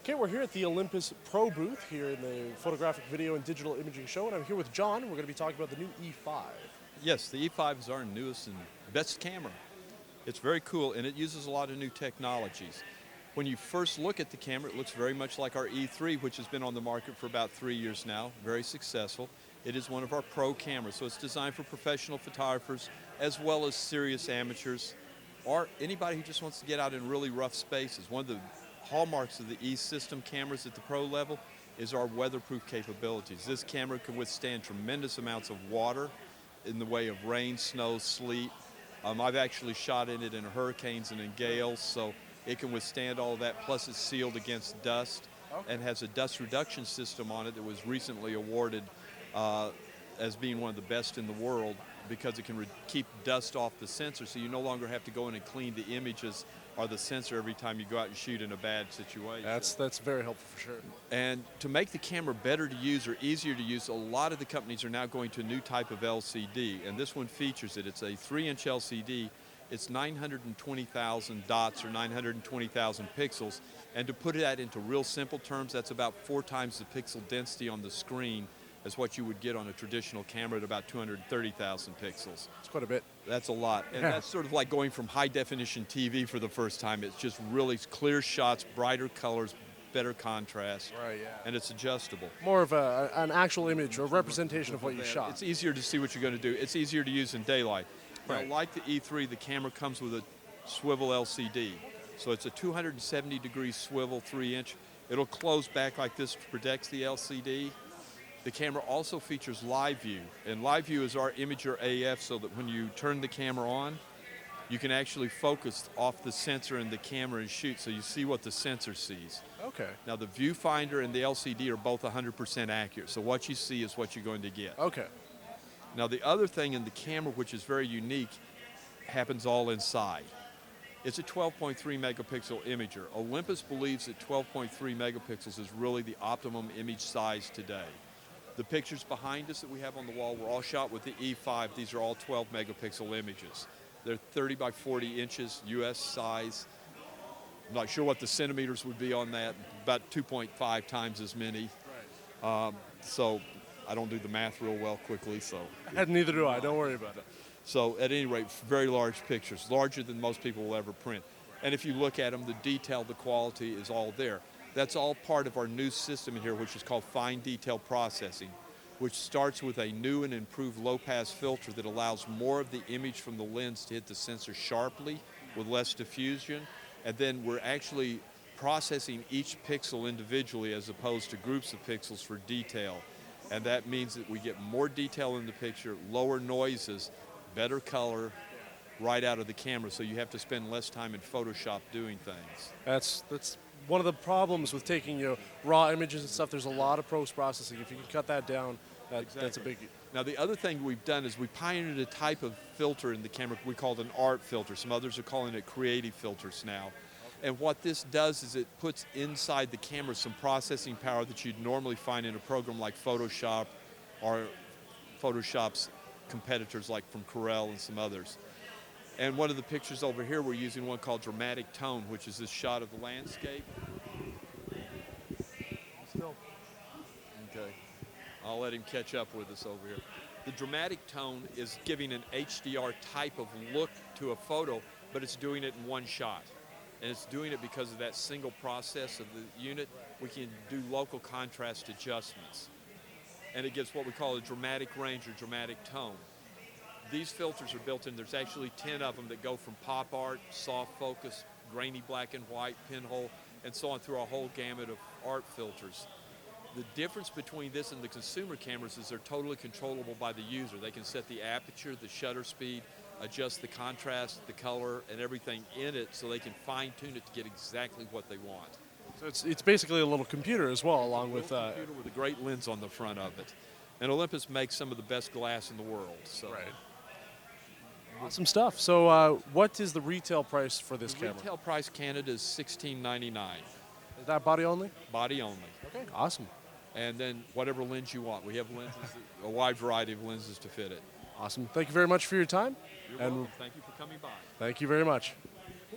Okay, we're here at the Olympus Pro booth here in the Photographic Video and Digital Imaging Show, and I'm here with John. We're going to be talking about the new E5. Yes, the E5 is our newest and best camera. It's very cool, and it uses a lot of new technologies. When you first look at the camera, it looks very much like our E3, which has been on the market for about 3 years now, very successful. It is one of our pro cameras, so it's designed for professional photographers as well as serious amateurs or anybody who just wants to get out in really rough spaces. One of the hallmarks of the E-System cameras at the pro level is our weatherproof capabilities. This camera can withstand tremendous amounts of water in the way of rain, snow, sleet. I've actually shot in it in hurricanes and in gales, so it can withstand all of that, plus it's sealed against dust and has a dust reduction system on it that was recently awarded as being one of the best in the world because it can keep dust off the sensor, so you no longer have to go in and clean the images or the sensor every time you go out and shoot in a bad situation. That's very helpful for sure. And to make the camera better to use or easier to use, a lot of the companies are now going to a new type of LCD, and this one features it. It's a 3-inch LCD. It's 920,000 dots or 920,000 pixels, and to put that into real simple terms, that's about 4 times the pixel density on the screen as what you would get on a traditional camera at about 230,000 pixels. It's quite a bit. That's a lot. And that's sort of like going from high definition TV for the first time. It's just really clear shots, brighter colors, better contrast. Right, yeah. And it's adjustable. More of an actual image, a representation of what you shot. It's easier to see what you're going to do. It's easier to use in daylight. Right. Now, like the E3, the camera comes with a swivel LCD. So it's a 270-degree swivel, 3-inch. It'll close back like this to protect the LCD. The camera also features live view, and live view is our Imager AF, so that when you turn the camera on, you can actually focus off the sensor and the camera and shoot, so you see what the sensor sees. Okay. Now the viewfinder and the LCD are both 100% accurate, so what you see is what you're going to get. Okay. Now the other thing in the camera, which is very unique, happens all inside. It's a 12.3 megapixel imager. Olympus believes that 12.3 megapixels is really the optimum image size today. The pictures behind us that we have on the wall were all shot with the E5. These are all 12 megapixel images. They're 30 by 40 inches, US size. I'm not sure what the centimeters would be on that, about 2.5 times as many. Right. So I don't do the math real well quickly, so. Neither do I, don't worry about it. So at any rate, very large pictures, larger than most people will ever print. And if you look at them, the detail, the quality is all there. That's all part of our new system in here, which is called fine detail processing, which starts with a new and improved low-pass filter that allows more of the image from the lens to hit the sensor sharply with less diffusion. And then we're actually processing each pixel individually as opposed to groups of pixels for detail. And that means that we get more detail in the picture, lower noises, better color right out of the camera, so you have to spend less time in Photoshop doing things. That's one of the problems with taking raw images and stuff. There's a lot of post-processing. If you can cut that down, that's a big. Now the other thing we've done is we pioneered a type of filter in the camera we called an art filter. Some others are calling it creative filters now. And what this does is it puts inside the camera some processing power that you'd normally find in a program like Photoshop or Photoshop's competitors like from Corel and some others. And one of the pictures over here, we're using one called Dramatic Tone, which is this shot of the landscape. Still. Okay. I'll let him catch up with us over here. The Dramatic Tone is giving an HDR type of look to a photo, but it's doing it in one shot. And it's doing it because of that single process of the unit. We can do local contrast adjustments. And it gives what we call a dramatic range or dramatic tone. These filters are built in. There's actually 10 of them that go from pop art, soft focus, grainy black and white, pinhole, and so on through a whole gamut of art filters. The difference between this and the consumer cameras is they're totally controllable by the user. They can set the aperture, the shutter speed, adjust the contrast, the color, and everything in it so they can fine-tune it to get exactly what they want. So it's basically a little computer as well, along with a computer with a great lens on the front of it. And Olympus makes some of the best glass in the world. So. Right. Awesome stuff. So what is the retail price for this camera? Retail price Canada is $16.99. Is that body only? Body only. Okay, awesome. And then whatever lens you want. We have lenses, a wide variety of lenses to fit it. Awesome. Thank you very much for your time. You're welcome. Thank you for coming by. Thank you very much.